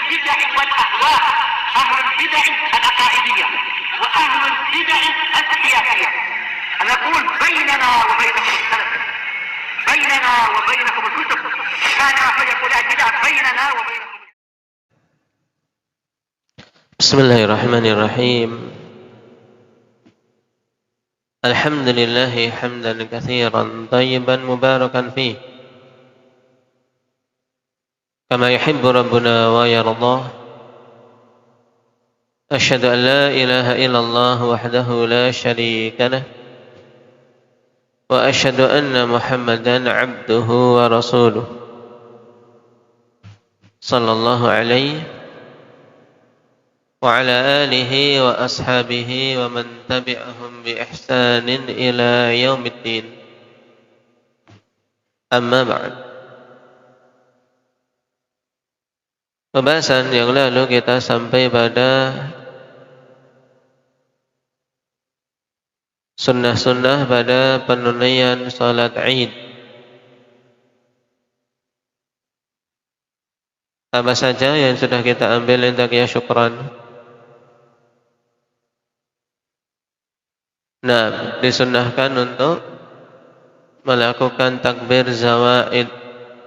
البدع والأهواء، أهل البدع العقائدية وأهل البدع السياسية. أنا أقول بيننا وبينكم السلف، بيننا وبينكم الكتب، كان فيقول البدع بيننا وبينكم. Bismillahirrahmanirrahim. Alhamdulillahi hamdan katsiran tayyiban mubarakan fih, kama yuhibbu rabbuna wa yardah. Asyhadu an la ilaha illallah wahdahu la syarika lah, wa asyhadu anna Muhammadan abduhu wa rasuluh, sallallahu alaihi wa ala alihi wa ashabihi wa man tabi'ahum bi ihsanin ila yaumiddin. Amma ba'd. Pembahasan yang lalu kita sampai pada sunnah-sunnah pada penunaian salat Id. Apa saja yang sudah kita ambil untuk ya syukran. Nah, disunnahkan untuk melakukan takbir zawaid,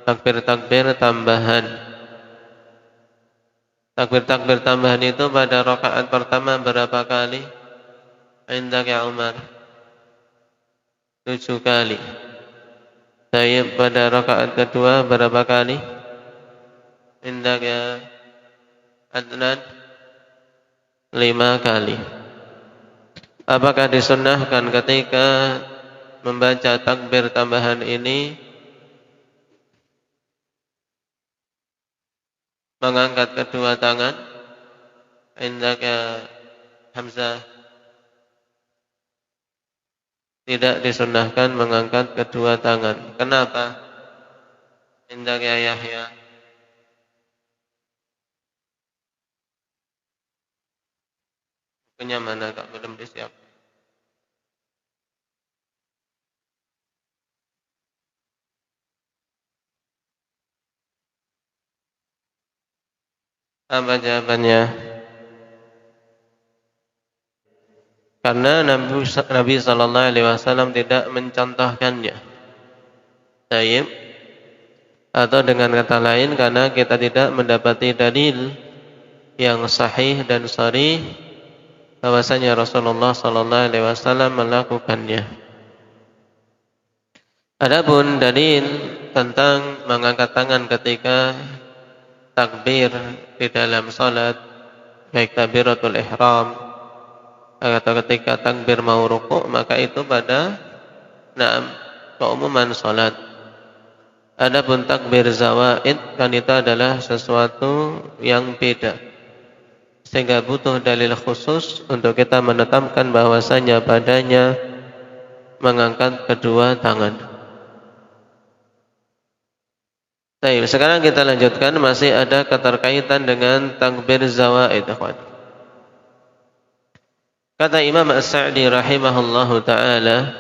takbir-takbir tambahan. Takbir-takbir tambahan itu pada rakaat pertama berapa kali? Indak ya Umar? 7 kali. Tayyib, pada rakaat kedua berapa kali? Indak ya Adnan? 5 kali. Apakah disunnahkan ketika membaca takbir tambahan ini mengangkat kedua tangan? Indak ya Hamzah? Tidak disunnahkan mengangkat kedua tangan. Kenapa? Indak ya Yahya? Punya mana Kak, belum disiap? Apa jawabannya? Karena Nabi sallallahu alaihi wasallam tidak mencontohkannya. Tayyib. Atau dengan kata lain, karena kita tidak mendapati dalil yang sahih dan sharih bahwasanya Rasulullah sallallahu alaihi wasallam melakukannya. Adapun dalil tentang mengangkat tangan ketika takbir di dalam salat, baik takbiratul ihram atau ketika takbir mau rukuk, maka itu pada keumuman salat. Adapun takbir zawaid kan itu adalah sesuatu yang beda, sehingga butuh dalil khusus untuk kita menetapkan bahwasanya padanya mengangkat kedua tangan. Baik, sekarang kita lanjutkan, masih ada keterkaitan dengan takbir zawaid. Kata Imam As-Sa'di rahimahullahu ta'ala,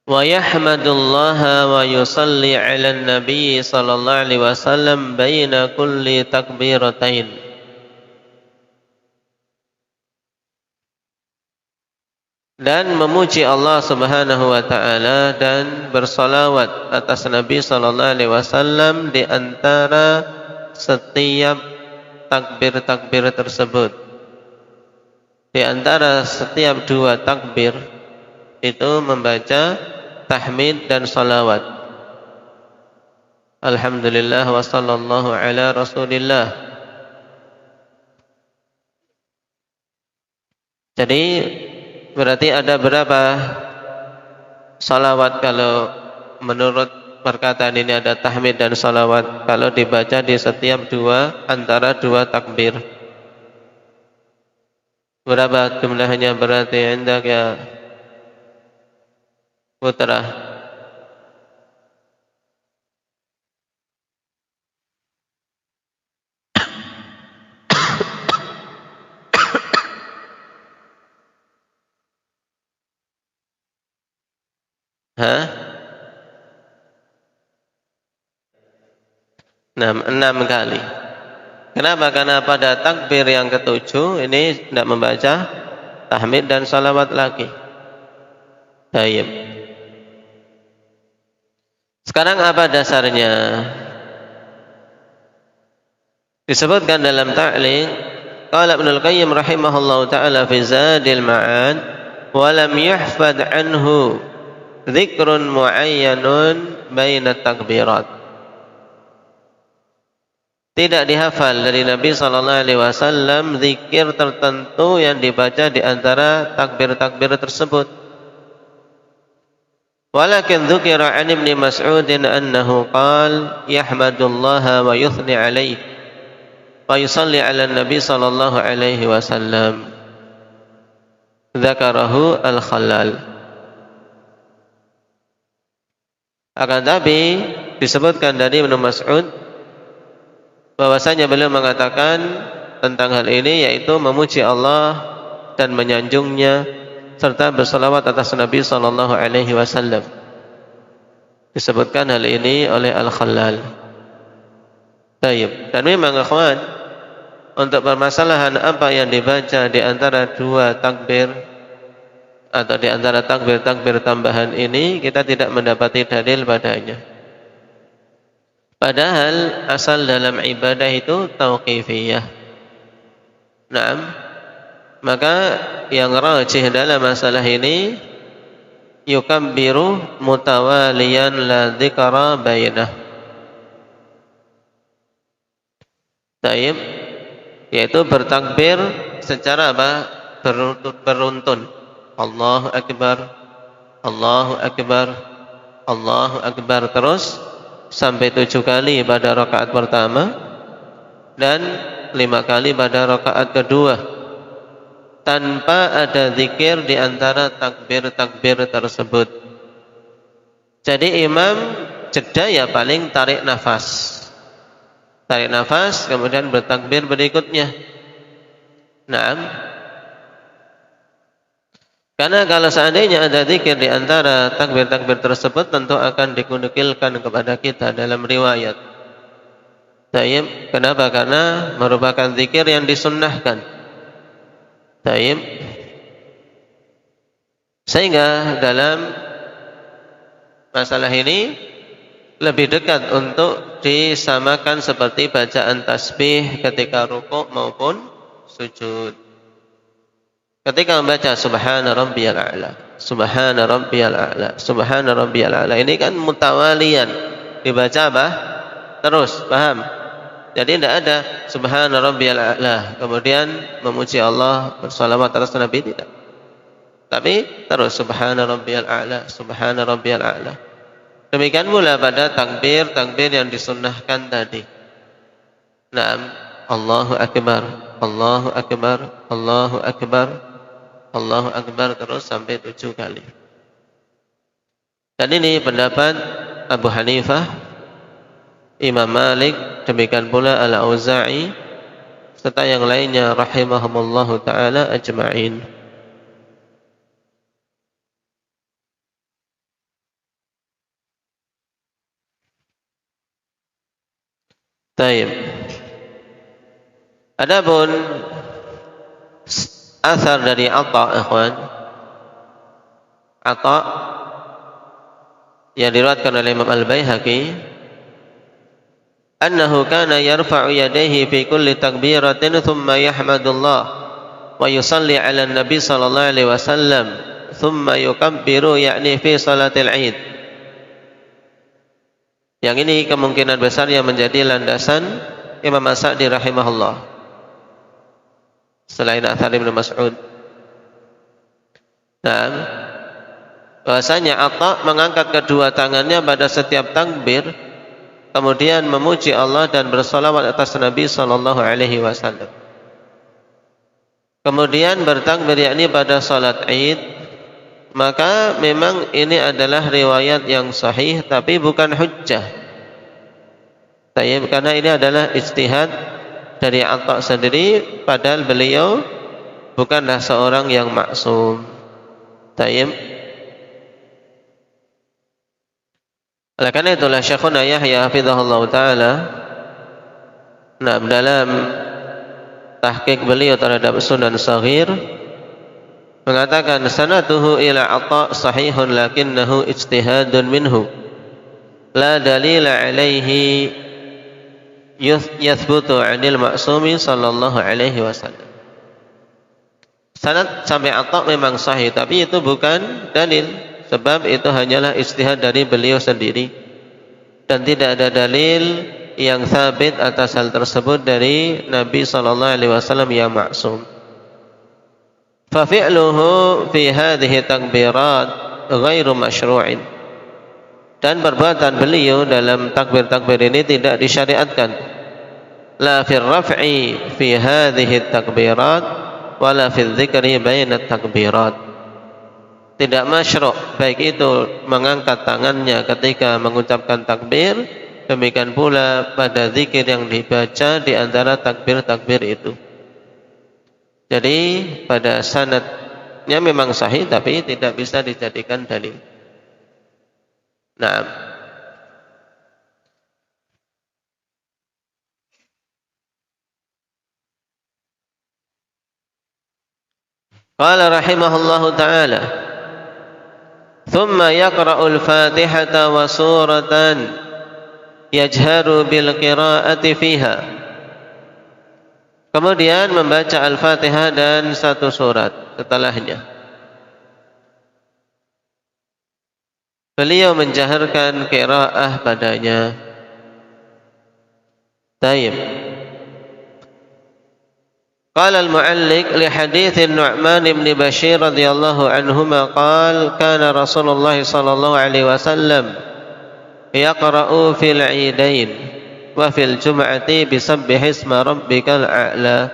wa yahmadullaha wa yusalli ala nabi sallallahu alaihi wasallam baina kulli takbiratain. Dan memuji Allah subhanahu wa ta'ala dan bersalawat atas Nabi sallallahu alaihi wasallam di antara setiap takbir-takbir tersebut. Di antara setiap 2 takbir itu membaca tahmid dan salawat. Alhamdulillah wa sallallahu ala rasulillah. Jadi berarti ada berapa salawat kalau menurut perkataan ini? Ada tahmid dan salawat kalau dibaca di setiap antara 2 takbir. Berapa jumlahnya berarti hendak ya Putra? 6 kali. Kenapa? Karena pada takbir yang ke-7 ini tidak membaca tahmid dan salawat lagi. Baik. Sekarang apa dasarnya? Disebutkan dalam ta'liq, qala Ibnul Qayyim rahimahullahu ta'ala fi Zadil Ma'ad, wa lam yuhfad anhu dzikrun muayyanun baina takbirat. Tidak dihafal dari Nabi sallallahu alaihi wasallam zikir tertentu yang dibaca di antara takbir-takbir tersebut. Walakin dzukira 'an Ibnu Mas'ud annahu qala yahmadullaha wa yuthni 'alaihi wa yusalli 'ala Nabi sallallahu alaihi wasallam. Dzakarahu Al-Khallal. Akan tapi disebutkan dari Ibnu Mas'ud bahwasanya beliau mengatakan tentang hal ini, yaitu memuji Allah dan menyanjungnya serta bersalawat atas Nabi sallallahu alaihi wasallam. Disebutkan hal ini oleh Al-Khallal. Baik. Dan memang ikhwan, untuk permasalahan apa yang dibaca di antara 2 takbir atau di antara takbir-takbir tambahan ini, kita tidak mendapati dalil padanya. Padahal asal dalam ibadah itu tauqifiyah. Naam. Maka yang rajih dalam masalah ini yukabbiru mutawaliyan la dzikra bainah. Taib, yaitu bertakbir secara apa? Beruntun. Allahu Akbar, Allahu Akbar, Allahu Akbar, terus sampai 7 kali pada rakaat pertama dan 5 kali pada rakaat kedua, tanpa ada zikir di antara takbir-takbir tersebut. Jadi imam jeda ya paling tarik nafas, kemudian bertakbir berikutnya. Naam. Karena kalau seandainya ada zikir di antara takbir-takbir tersebut, tentu akan dikunukilkan kepada kita dalam riwayat. Taib. Kenapa? Karena merupakan zikir yang disunnahkan. Taib. Sehingga dalam masalah ini lebih dekat untuk disamakan seperti bacaan tasbih ketika rukuk maupun sujud. Ketika membaca subhana rabbiyal a'la, subhana rabbiyal a'la, subhana rabbiyal a'la, ini kan mutawalian, dibaca apa? Terus, paham? Jadi tidak ada subhana rabbiyal a'la kemudian memuji Allah, bersalawat atas Nabi, tidak. Tapi terus subhana rabbiyal a'la, subhana rabbiyal a'la. Demikian pula pada takbir yang disunnahkan tadi. Naam, Allahu Akbar, Allahu Akbar, Allahu Akbar, Allahu Akbar, terus sampai 7 kali. Dan ini pendapat Abu Hanifah, Imam Malik, demikian pula Al-Auza'i, serta yang lainnya rahimahumullahu ta'ala ajma'in. Taib. Adapun asar dari Atha, ikhwan, Atha yang diriwayatkan oleh Imam Al-Baihaqi, annahu kana yarfa'u yadayhi fi kulli takbiratin thumma yahmadullah wa yusalli 'ala an-nabi sallallahu alaihi wasallam thumma yukabbiru, yakni fi salatil 'id. Yang ini kemungkinan besar yang menjadi landasan Imam As-Sa'di rahimahullah selain athar Ibnu Mas'ud. Dan bahasanya Atha mengangkat kedua tangannya pada setiap takbir, kemudian memuji Allah dan bersalawat atas Nabi sallallahu alaihi wasallam. Kemudian bertakbir yakni pada salat Id. Maka memang ini adalah riwayat yang sahih, tapi bukan hujjah. Karena ini adalah ijtihad dari Atha sendiri, padahal beliau bukanlah seorang yang maksum. Tayyib. Oleh karena itulah Syekhuna Yahya hafizahullah ta'ala Nah, dalam tahqiq beliau terhadap Sunan Shaghir mengatakan sanaduhu ila Atha sahihun lakinnahu ijtihadun minhu la dalila alaihi yathbutu 'anil ma'sumi sallallahu alaihi wasallam. Sanad sampai Atha memang sahih, tapi itu bukan dalil, sebab itu hanyalah ijtihad dari beliau sendiri dan tidak ada dalil yang sabit atas hal tersebut dari Nabi sallallahu alaihi wasallam yang maksum. Fa fi'luhu fi hadhihi takbirat ghairu masyru'in. Dan perbuatan beliau dalam takbir-takbir ini tidak disyariatkan. La fil raf'i fi hadhihi takbirat wala fil dzikri baina takbirat. Tidak masyru', baik itu mengangkat tangannya ketika mengucapkan takbir, demikian pula pada zikir yang dibaca di antara takbir-takbir itu. Jadi pada sanadnya memang sahih tapi tidak bisa dijadikan dalil. Naam. Qala rahimahullahu ta'ala thumma yaqra'ul fatihata wa suratan yajharu bil qira'ati fiha. Kemudian membaca Al-Fatihah dan satu surat setelahnya. Beliau menjaharkan qiraah padanya. Taib. Qala al-mu'alliq li hadits Nu'man bin Bashir radhiyallahu anhuma qala kana Rasulullah sallallahu alaihi wasallam yaqra'u fil 'idain wa fil jum'ati bisabbih isma rabbikal a'la.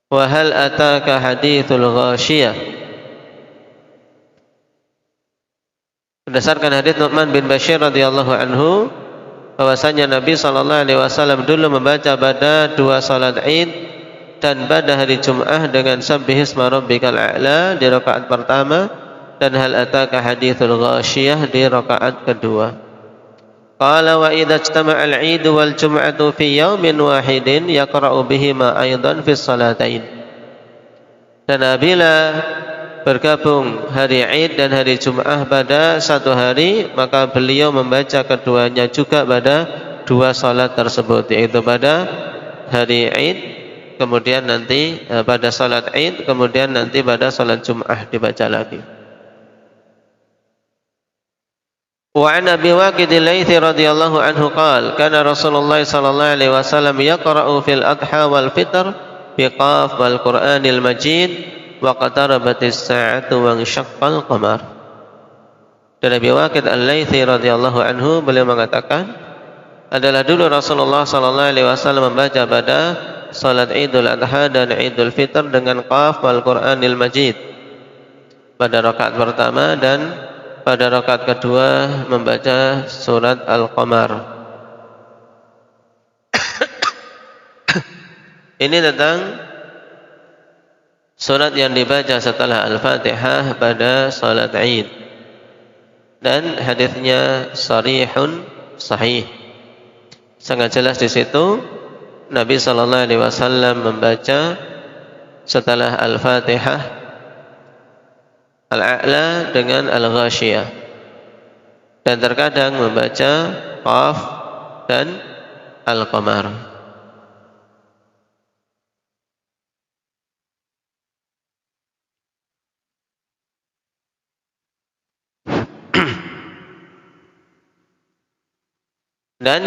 Wa hal ataka hadithul ghashiyah. Berdasarkan hadits Nu'man bin Bashir radhiyallahu anhu bahwasanya Nabi sallallahu alaihi wasallam dulu membaca pada dua salat Id dan pada hari Jumat dengan sabbih isma rabbikal a'la di rakaat pertama dan hal ataka hadithul ghashiyah di rakaat kedua. Qala wa idza ijtama'a al-'id wal jum'atu fi yawmin wahidin yaqra'u bihima aidan fi salatain. Dan apabila bergabung hari Id dan hari Jum'ah pada satu hari, maka beliau membaca keduanya juga pada dua salat tersebut, yaitu pada hari Id, kemudian nanti pada salat Id, kemudian nanti pada salat Jum'ah dibaca lagi. Wa an Abi Waqid al-Laitsi radhiyallahu anhu qala kana Rasulullah sallallahu alaihi wasallam yaqra'u fil adha wal fitr biqaf wal Qur'anil Majid wa qatarabatis sa'atu wa insyaqqal qamar. Dari Abi Waqid al-Laitsi radhiyallahu anhu beliau mengatakan adalah dulu Rasulullah sallallahu alaihi wasallam membaca pada salat Idul Adha dan Idul Fitr dengan qaf wal Qur'anil Majid pada rakaat pertama dan pada rakaat kedua membaca surat Al-Qamar. Ini tentang surat yang dibaca setelah Al-Fatihah pada salat Id. Dan hadisnya sharihun sahih. Sangat jelas di situ Nabi sallallahu alaihi wasallam membaca setelah Al-Fatihah Al-A'la dengan Al-Ghashiyah. Dan terkadang membaca Qaf dan Al-Qamar. Dan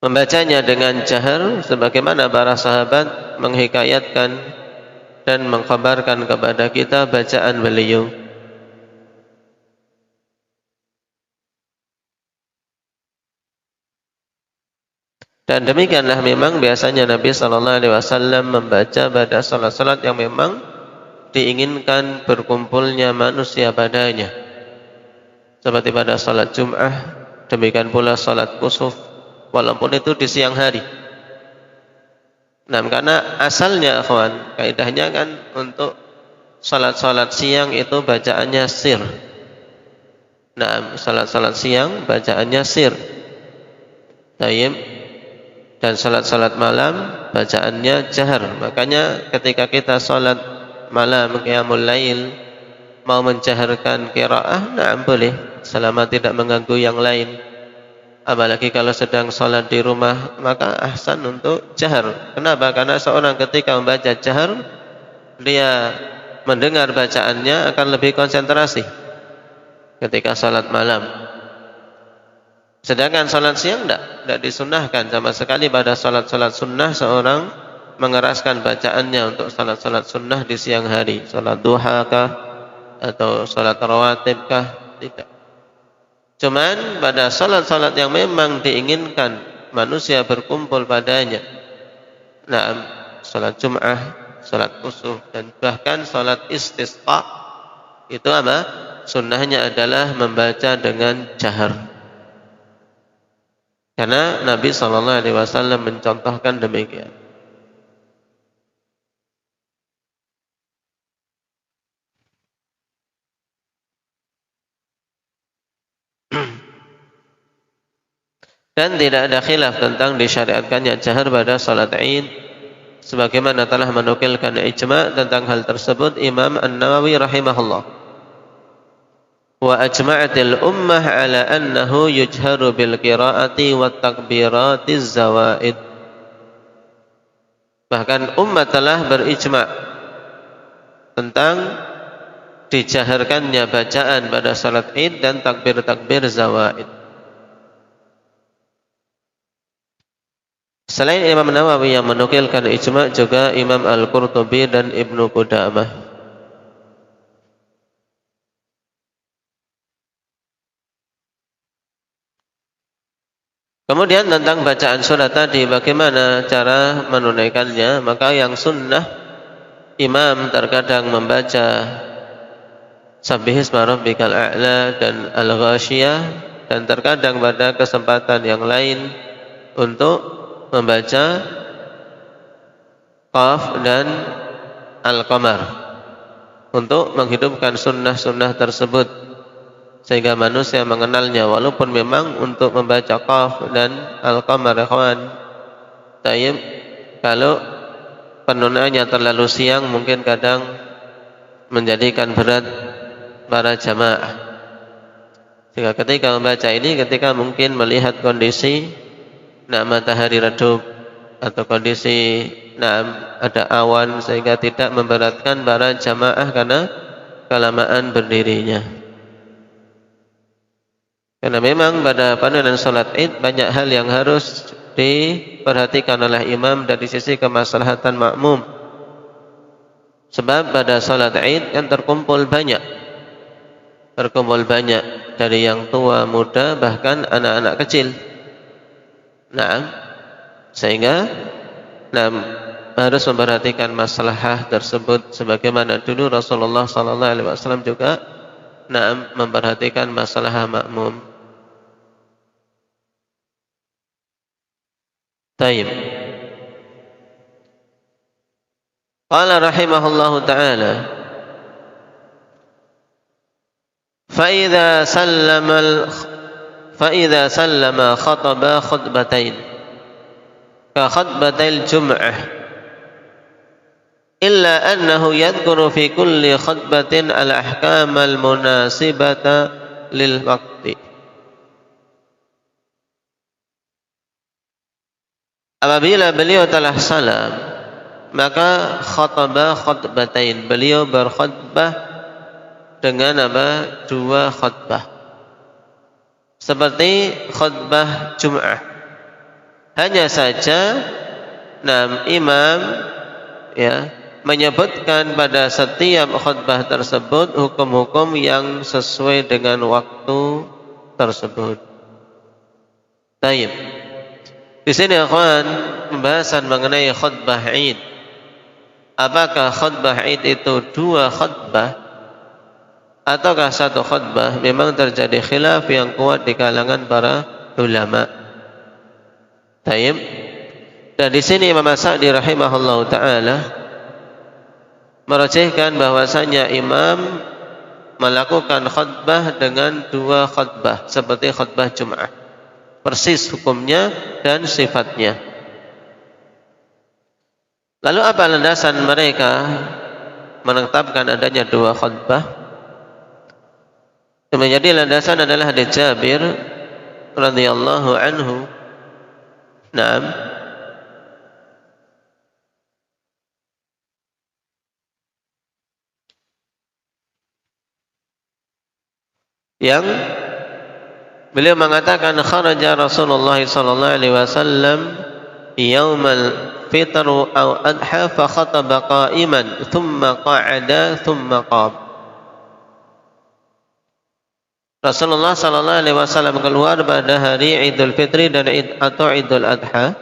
membacanya dengan jahar sebagaimana para sahabat menghikayatkan dan mengkhabarkan kepada kita bacaan beliau. Dan demikianlah memang biasanya Nabi sallallahu alaihi wasallam membaca pada salat-salat yang memang diinginkan berkumpulnya manusia padanya. Seperti pada salat Jum'ah, demikian pula salat kusuf, walaupun itu di siang hari. Nah, karena asalnya akhwan, kaidahnya kan untuk salat-salat siang itu bacaannya sir. Nah, salat-salat siang bacaannya sir. Tayyib. Dan salat-salat malam bacaannya jahar. Makanya ketika kita salat malam qiyamul lail mau menjaharkan qiraah, nah boleh selama tidak mengganggu yang lain. Apalagi kalau sedang salat di rumah, maka ahsan untuk jahar. Kenapa? Karena seorang ketika membaca jahar, dia mendengar bacaannya akan lebih konsentrasi ketika salat malam. Sedangkan salat siang tidak disunnahkan sama sekali. Pada salat-salat sunnah seorang mengeraskan bacaannya untuk salat-salat sunnah di siang hari, salat duha kah atau salat rawatib kah, tidak. Cuman pada salat-salat yang memang diinginkan manusia berkumpul padanya, nah, salat Jum'ah, salat kusuf, dan bahkan salat istisqa, itu apa? Sunnahnya adalah membaca dengan jahar. Karena Nabi SAW mencontohkan demikian. Dan tidak ada khilaf tentang disyariatkannya jahar pada salat Id, sebagaimana telah menukilkan ijma' tentang hal tersebut Imam An-Nawawi rahimahullah. Wa ajma'atil ummah ala annahu yujharu bil qiraati wat takbiratiz zawaid. Bahkan umat telah berijma' tentang dijaharkannya bacaan pada salat Id dan takbir-takbir zawaid. Selain Imam Nawawi yang menukilkan ijma', juga Imam Al-Qurtubi dan Ibnu Qudamah. Kemudian tentang bacaan surat tadi, bagaimana cara menunaikannya? Maka yang sunnah, imam terkadang membaca Sabbihisma rabbikal a'la dan Al-Ghasyiyah, dan terkadang pada kesempatan yang lain untuk membaca Qaf dan Al-Qamar untuk menghidupkan sunnah-sunnah tersebut sehingga manusia mengenalnya. Walaupun memang untuk membaca Qaf dan Al-Qamar, ikhwan, tayyib, kalau penunaannya terlalu siang mungkin kadang menjadikan berat para jamaah. Sehingga ketika membaca ini, ketika mungkin melihat kondisi matahari redup atau kondisi ada awan sehingga tidak memberatkan para jamaah karena kelamaan berdirinya. Karena memang pada panduan salat Id banyak hal yang harus diperhatikan oleh imam dari sisi kemaslahatan makmum. Sebab pada salat Id kan terkumpul banyak dari yang tua, muda, bahkan anak-anak kecil. Sehingga harus memperhatikan maslahah tersebut, sebagaimana dulu Rasulullah SAW juga memperhatikan masalah makmum. Taib. Qala rahimahullahu ta'ala, فإذا سلم خطب خطبتين كخطبتي الجمعة إلا أنه يذكر في كل خطبة الأحكام المناسبة للوقت. Apabila beliau telah salam, maka khataba khutbatain, beliau berkhutbah dengan dua khutbah. Seperti khutbah Jum'ah. Hanya saja imam menyebutkan pada setiap khutbah tersebut hukum-hukum yang sesuai dengan waktu tersebut. Taib. Di sini akhwan, pembahasan mengenai khutbah Id. Apakah khutbah Id itu dua khutbah ataukah satu khutbah? Memang terjadi khilaf yang kuat di kalangan para ulama. Taib. Dan di sini Imam As-Sa'di rahimahullahu taala merajihkan bahwasanya imam melakukan khutbah dengan 2 khutbah seperti khutbah Jum'ah. Persis hukumnya dan sifatnya. Lalu apa landasan mereka menetapkan adanya 2 khutbah? Yang menjadi landasan adalah hadits Jabir radhiyallahu anhu. Naam. Yang beliau mengatakan kharaja Rasulullah sallallahu alaihi wasallam yaumal fitr aw adha fa khataba qa'iman thumma qa'ada thumma qam. Rasulullah sallallahu alaihi wasallam keluar pada hari Idul Fitri dan atau Idul Adha.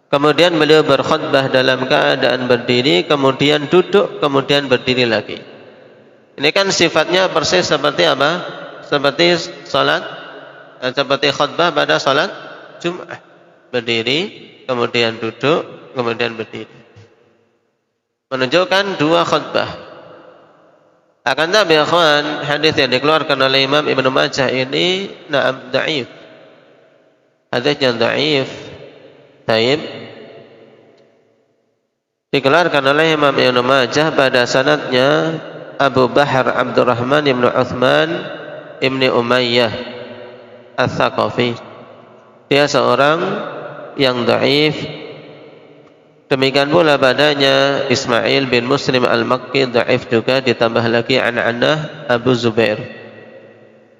Kemudian beliau berkhutbah dalam keadaan berdiri, kemudian duduk, kemudian berdiri lagi. Ini kan sifatnya persis seperti apa? Seperti salat, seperti khutbah pada salat Jum'ah. Berdiri, kemudian duduk, kemudian berdiri. Menunjukkan 2 khutbah. Akan tapi ikhwan, hadis yang dikeluarkan oleh Imam Ibnu Majah ini na'am dhaif. Hadisnya dhaif. Taib. Dikeluarkan oleh Imam Ibnu Majah pada sanadnya Abu Bahr Abdurrahman ibn Uthman ibn Umayyah Al-Thaqafi. Dia seorang yang dhaif. Demikian pula padanya Ismail bin Muslim Al-Makki dhaif juga, ditambah lagi an-anah Abu Zubair.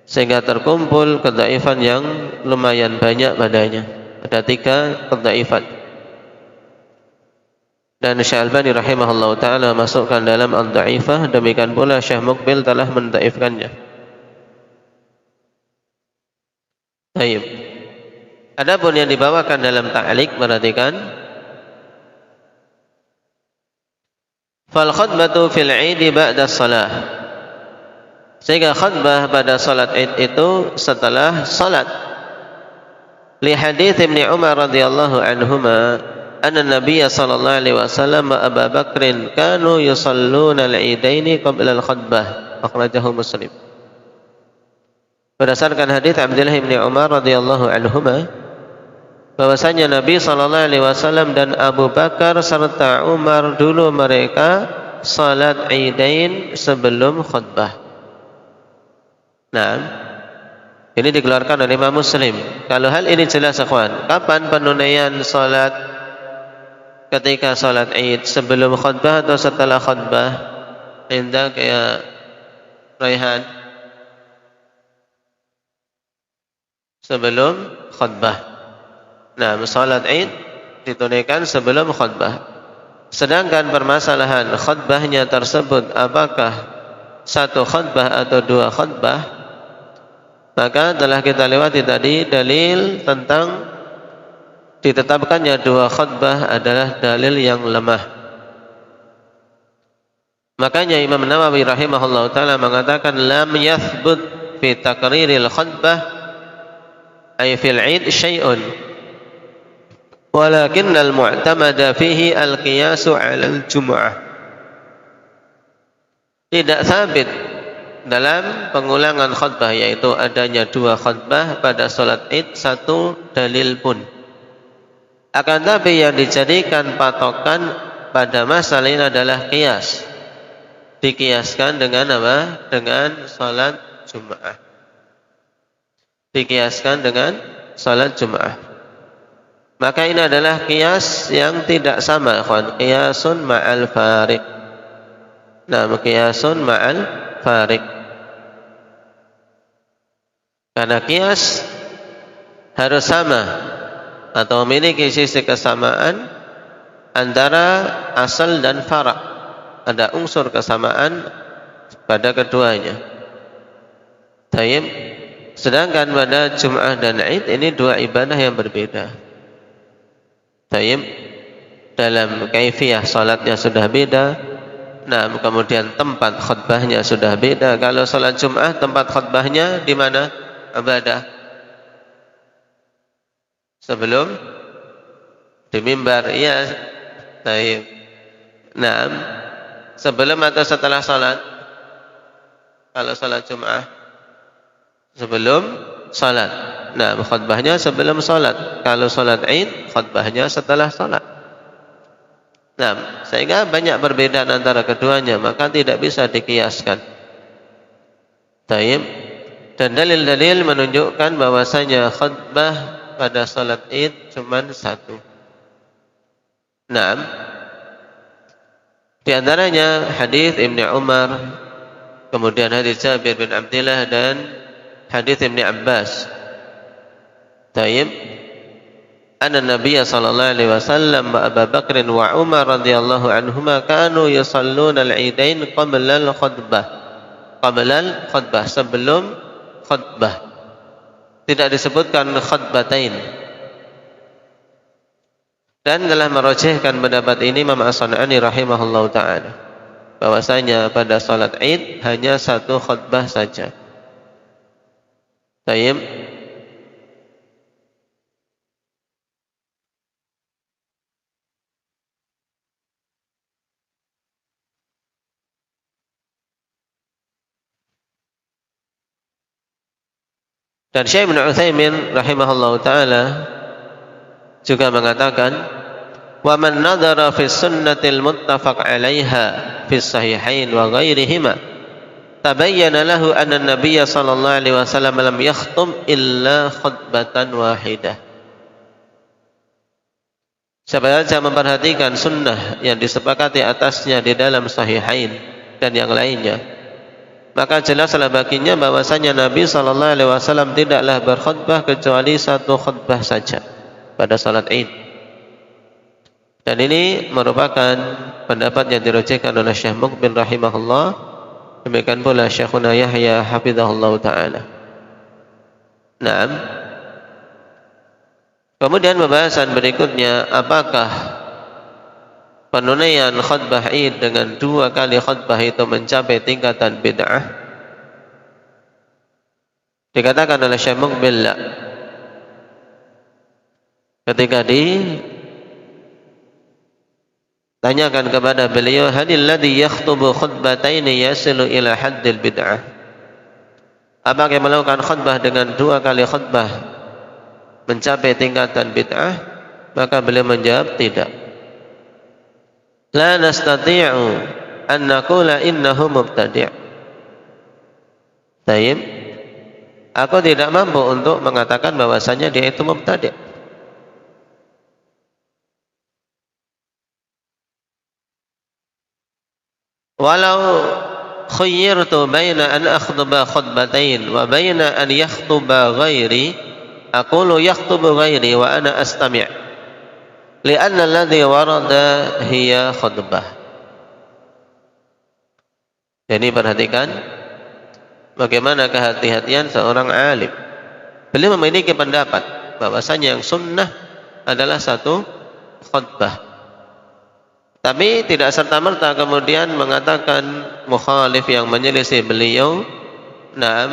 Sehingga terkumpul kedhaifan yang lumayan banyak padanya. Ada 3 kedhaifan. Dan Syekh Albani rahimahullah ta'ala masukkan dalam al-dha'ifah. Demikian pula Syekh Muqbil telah mendhaifkannya. Baik. Adapun yang dibawakan dalam ta'liq, perhatikan. Fal khutbatu fil 'idi ba'da shalah. Sehingga khutbah pada salat Id itu setelah salat. Li hadits Ibnu Umar radhiyallahu anhuma anna Nabiy sallallahu alaihi wasallam wa Abu Bakr kanu yusalluna al-'idaini qabla al-khutbah. Akhrajahu Muslim. Berdasarkan hadits Abdullah bin Umar radhiyallahu anhuma bahwasanya Nabi sallallahu alaihi wasallam dan Abu Bakar serta Umar dulu mereka salat Idain sebelum khutbah. Nah, ini dikeluarkan oleh Imam Muslim. Kalau hal ini jelas ikhwan, kapan penunaian salat? Ketika salat Id, sebelum khutbah atau setelah khutbah? Indah kayak Raihan. Sebelum khutbah. Nah, salat Id ditunaikan sebelum khutbah. Sedangkan permasalahan khutbahnya tersebut apakah 1 khutbah atau 2 khutbah, maka telah kita lewati tadi dalil tentang ditetapkannya 2 khutbah adalah dalil yang lemah. Makanya Imam Nawawi rahimahullah ta'ala mengatakan lam yathbut fi taqriril khutbah ay fil 'id syai'un walakinnal mu'tamada fihi al-qiyasu 'alal jum'ah. Tidak sabit dalam pengulangan khutbah, yaitu adanya 2 khutbah pada salat Id 1 dalil pun. Akan tapi yang dijadikan patokan pada masalah ini adalah qiyas. Dikiaskan dengan apa? Dengan salat Jum'ah. Dikiaskan dengan salat Jum'ah. Maka ini adalah qiyas yang tidak sama, ikhwan. Qiyasun ma'al fariq. Nah, qiyasun ma'al fariq. Karena qiyas harus sama atau memiliki sisi kesamaan antara asal dan fara'. Ada unsur kesamaan pada keduanya. Tayyib. Sedangkan pada Jum'ah dan Id ini 2 ibadah yang berbeda. Tayyib, dalam kaifiyah salatnya sudah beda. Nah, kemudian tempat khutbahnya sudah beda. Kalau salat Jum'ah tempat khutbahnya di mana? Ibadah. Sebelum di mimbar, iya. Tayyib. Nah, sebelum atau setelah salat? Kalau salat Jum'ah sebelum salat. Nah, khutbahnya sebelum salat. Kalau salat Id, khutbahnya setelah salat. Nah, sehingga banyak perbedaan antara keduanya, maka tidak bisa dikiaskan. Taib. Dan dalil-dalil menunjukkan bahwasanya khutbah pada salat Id cuma satu. Nah, di antaranya hadis Ibnu Umar, kemudian hadis Jabir bin Abdullah dan hadis Ibnu Abbas. Taib. Anna Nabiy sallallahu alaihi wasallam wa Abu Bakr wa Umar radhiyallahu anhuma kanu yusalluna al-Idain qabla al-khutbah. Qabla al-khutbah, sebelum khutbah. Tidak disebutkan khutbatain. Dan telah merajihkan pendapat ini Imam As-San'ani rahimahullahu taala, bahwasanya pada salat Id hanya satu khutbah saja. Tayyib. Dan Syekh Ibnu Utsaimin rahimahullahu taala juga mengatakan, wa man nadhara fi sunnatil muttafaq 'alaiha fi sahihain wa ghairihima tabayyana lahu anna an-nabiy sallallahu alaihi wasallam lam yakhthum illa khutbatan wahidah. Siapa saja memperhatikan sunnah yang disepakati atasnya di dalam sahihain dan yang lainnya, maka jelaslah baginya bahwasanya Nabi sallallahu alaihi wasallam tidaklah berkhutbah kecuali satu khutbah saja pada salat Id. Dan ini merupakan pendapat yang dirujukkan oleh Syekh Muqbil rahimahullah, demikian pula Syekhuna Yahya hafizahullah taala. Naam. Kemudian pembahasan berikutnya, apakah penunaian khutbah Id dengan 2 kali khutbah itu mencapai tingkatan bid'ah? Dikatakan oleh Syekh Muqbil, la. Ketika ditanyakan kepada beliau, hadil ladzi yakhtubu khutbataini yasilu ila haddil bid'ah, apakah yang melakukan khutbah dengan 2 kali khutbah mencapai tingkatan bid'ah? Maka beliau menjawab, tidak. La nastati'u an naqula innahu mubtadi'. Tayyib. Aku tidak mampu untuk mengatakan bahwasanya dia itu mubtadi'. Walau khayyirtu baina an akhtuba khutbatain wa baina an yakhtuba ghairi, aqulu yakhtubu ghairi wa ana astami'. Li'anna alladhi warada hiya khutbah. Jadi perhatikan bagaimana kehati-hatian seorang alim. Beliau memiliki pendapat bahwasanya yang sunnah adalah satu khutbah, tapi tidak serta-merta kemudian mengatakan mukhalif yang menyelisih beliau. Nah,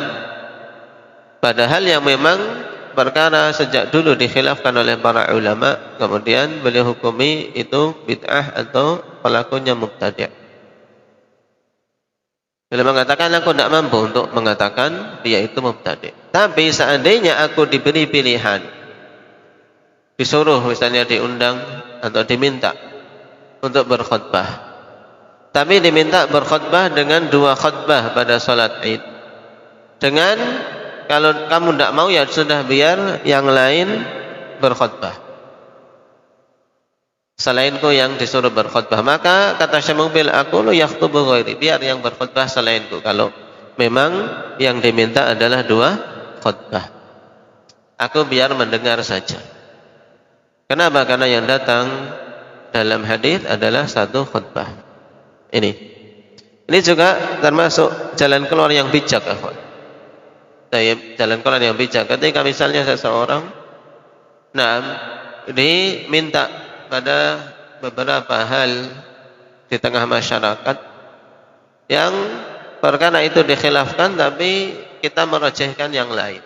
padahal yang memang perkara sejak dulu dikhilafkan oleh para ulama, kemudian beliau hukumi itu bid'ah atau pelakunya mubtadi'. Beliau mengatakan, aku tidak mampu untuk mengatakan dia itu mubtadi'. Tapi seandainya aku diberi pilihan, disuruh misalnya diundang atau diminta untuk berkhutbah, tapi diminta berkhutbah dengan 2 khutbah pada salat Id, dengan kalau kamu tidak mau ya sudah, biar yang lain berkhutbah, selainku yang disuruh berkhutbah. Maka kata Syekh Muqbil, aku lu yakhtubu ghairi, biar yang berkhutbah selainku, kalau memang yang diminta adalah 2 khutbah, aku biar mendengar saja. Kenapa? Karena yang datang dalam hadis adalah 1 khutbah. Ini juga termasuk jalan keluar yang bijak, akhwan. Jalan keluar yang bijak. Ketika misalnya seseorang diminta pada beberapa hal di tengah masyarakat yang perkara itu dikhilafkan, tapi kita merajihkan yang lain.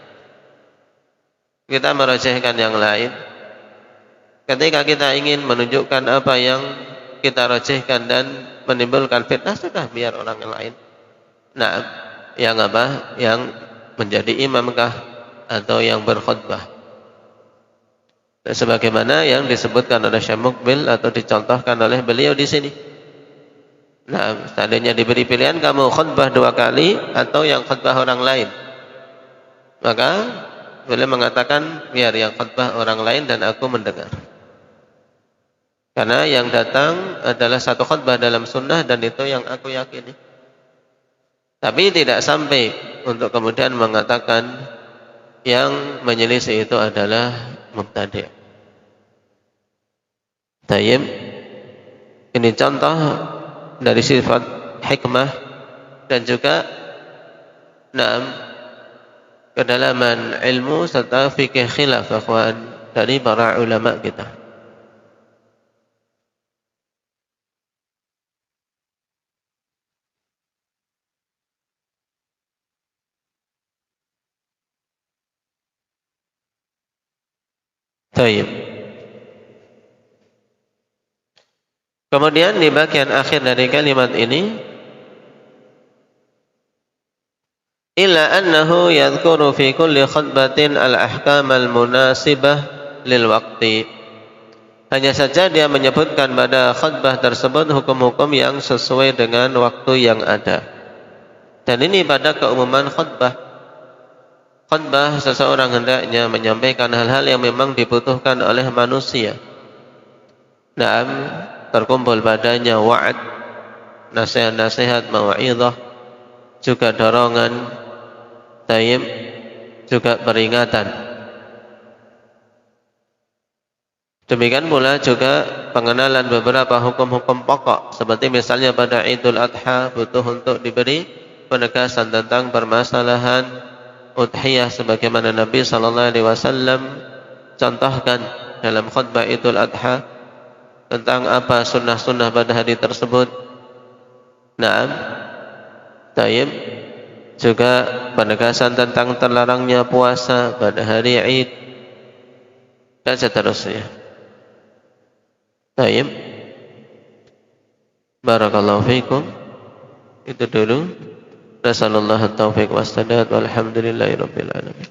Ketika kita ingin menunjukkan apa yang kita rajihkan dan menimbulkan fitnah, sudah biar orang yang lain. Nah, yang apa? Yang menjadi imamkah atau yang berkhutbah. Sebagaimana yang disebutkan oleh Syekh Mukbil atau dicontohkan oleh beliau di sini. Nah, seandainya diberi pilihan kamu khutbah 2 kali atau yang khutbah orang lain, maka boleh mengatakan biar yang khutbah orang lain dan aku mendengar. Karena yang datang adalah satu khutbah dalam sunnah dan itu yang aku yakini. Tapi tidak sampai untuk kemudian mengatakan yang menyelisih itu adalah mubtadi'. Tayyib. Ini contoh dari sifat hikmah dan juga kedalaman ilmu serta fikih khilaf akhwan dari para ulama kita. Tayyib. Kemudian di bagian akhir dari kalimat ini, illa annahu yadhkuru fi kulli khutbatin al-ahkam al-munasibah lil waqti. Hanya saja dia menyebutkan pada khutbah tersebut hukum-hukum yang sesuai dengan waktu yang ada. Dan ini pada keumuman khutbah. Khutbah seseorang hendaknya menyampaikan hal-hal yang memang dibutuhkan oleh manusia. Terkumpul padanya wa'ad, nasihat-nasihat, mau'izah, juga dorongan, tayyib, juga peringatan. Demikian pula juga pengenalan beberapa hukum-hukum pokok, seperti misalnya pada Idul Adha butuh untuk diberi penegasan tentang permasalahan udhiyah sebagaimana Nabi SAW contohkan dalam khutbah Idul Adha tentang apa sunnah-sunnah pada hari tersebut. Tayyib, juga penegasan tentang terlarangnya puasa pada hari Id dan seterusnya. Tayyib. Barakallahu fikum. Itu dulu. Nasallallahu at-taufiq was-sadad walhamdulillahi rabbil alamin.